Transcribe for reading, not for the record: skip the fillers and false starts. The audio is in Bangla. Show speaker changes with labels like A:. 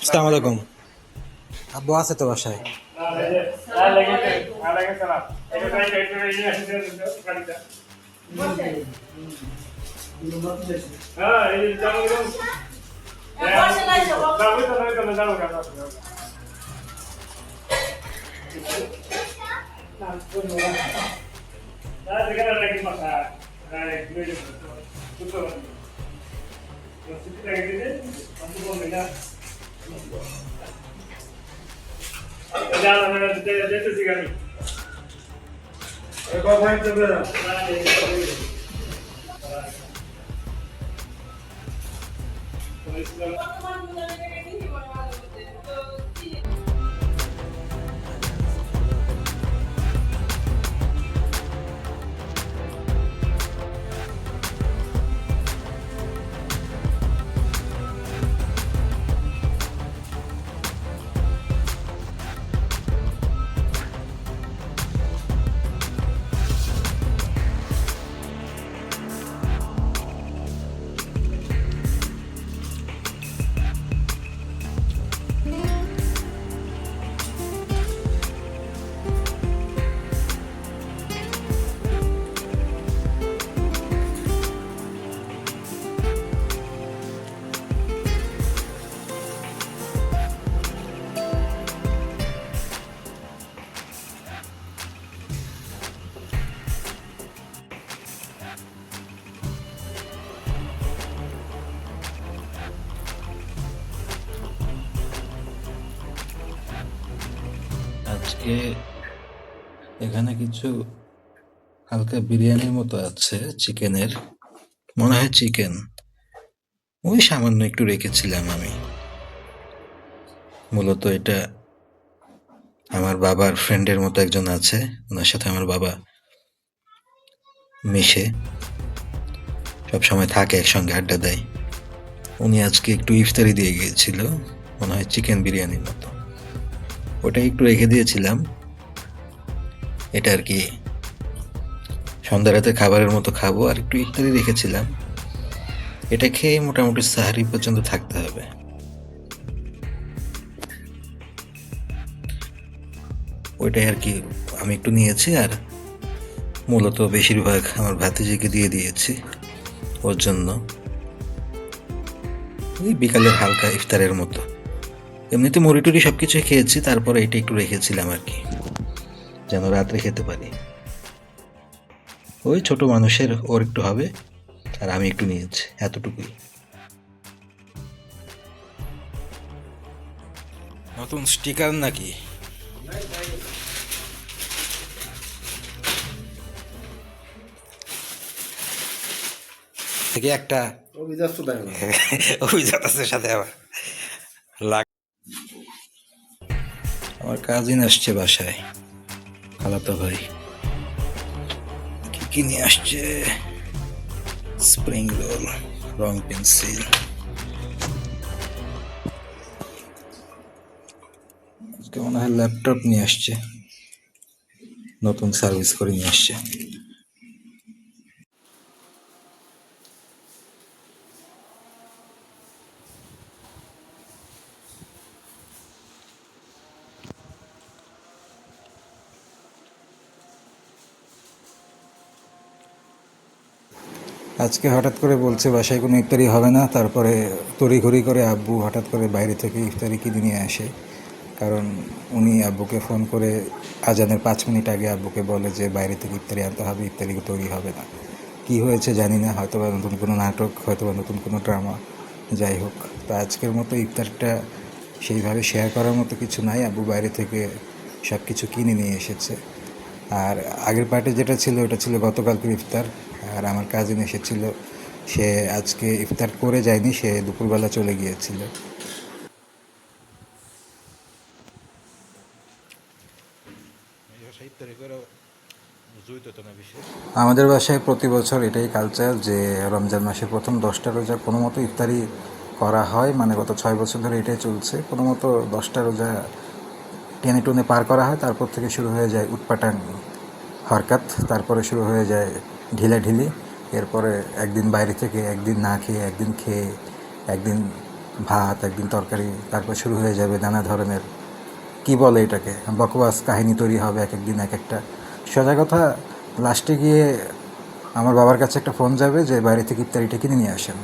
A: আসসালামু আলাইকুম। আব্বু আছে তো বাসায়? আজকে এখানে কিছু হালকা বিরিয়ানির মতো আছে, চিকেনের, মনে হয় চিকেন। ওই সামান্য একটু রেখেছিলাম আমি। মূলত এটা আমার বাবার ফ্রেন্ডের মতো একজন আছে, ওনার সাথে আমার বাবা মিশে সব সময় থাকে, একসঙ্গে আড্ডা দেয়। উনি আজকে একটু ইফতারি দিয়ে গিয়েছিল, মনে হয় চিকেন বিরিয়ানির মতো। ওটা একটু রেখে দিয়েছিলাম, এটা আর কি সন্ধ্যা রাতে খাবারের মতো খাবো, আর একটু ইফতারি রেখেছিলাম। এটা খেয়ে মোটামুটি সাহারি পর্যন্ত থাকতে হবে। ওইটাই আর কি আমি একটু নিয়েছি, আর মূলত বেশিরভাগ আমার ভাতিজিকে দিয়ে দিয়েছি ওর জন্য। ওই বিকালের হালকা ইফতারের মতো। এমনিতে মুড়ি টুড়ি সব কিছু খেয়েছি, তারপরে এটা একটু রেখেছিলাম আর কি, যেন রাত্রে খেতে পারি। ওই ছোট মানুষের ওর একটু হবে, আর আমি একটু নিয়েছি, এতটুকুই। নতুন স্টিকার নাকি? থেকে একটা অভিজাত আছে সাথে আবার আমার কাজিন আসছে বাসায়, খালাতো ভাই। কি কি নিয়ে আসছে? স্প্রিং রোল, রং পেন্সিল, মনে হয় ল্যাপটপ নিয়ে আসছে, নতুন সার্ভিস করে নিয়ে আসছে। আজকে হঠাৎ করে বলছে বাসায় কোনো ইফতারি হবে না, তারপরে তড়িঘড়ি করে আব্বু হঠাৎ করে বাইরে থেকে ইফতারি কিনে নিয়ে আসে। কারণ উনি আব্বুকে ফোন করে আজানের 5 মিনিট আগে আব্বুকে বলে যে বাইরে থেকে ইফতারি আনতে হবে, ইফতারি তৈরি হবে না। কি হয়েছে জানি না, হয়তো বা নতুন কোনো নাটক, হয়তো বা নতুন কোনো ড্রামা, যাই হোক। তো আজকের মতো ইফতারটা সেইভাবে শেয়ার করার মতো কিছু নাই, আব্বু বাইরে থেকে সব কিছু কিনে নিয়ে এসেছে। আর আগের পার্টে যেটা ছিল ওটা ছিল গতকালকের ইফতার। আর আমার কাজিন এসেছিল, সে আজকে ইফতার করে যায়নি, সে দুপুরবেলা চলে গিয়েছিল। আমাদের বাসায় প্রতি বছর এটাই কালচার যে রমজান মাসে প্রথম 10টা রোজা কোনো মতো ইফতারি করা হয়, মানে গত 6 বছর ধরে এটাই চলছে। কোনো মতো 10টা রোজা টেনে টুনে পার করা হয়, তারপর থেকে শুরু হয়ে যায় উটপাটাং হরকাত, তারপরে শুরু হয়ে যায় ঢিলাঢিলি। এরপরে একদিন বাইরে থেকে, একদিন না খেয়ে, একদিন খেয়ে, একদিন ভাত, একদিন তরকারি, তারপর শুরু হয়ে যাবে নানা ধরনের কি বলে এটাকে বকবাস কাহিনী তৈরি হবে এক একদিন এক একটা। সোজা কথা, লাস্টে গিয়ে আমার বাবার কাছে একটা ফোন যাবে যে বাইরে থেকে ইফতারিটা কিনে নিয়ে আসেন।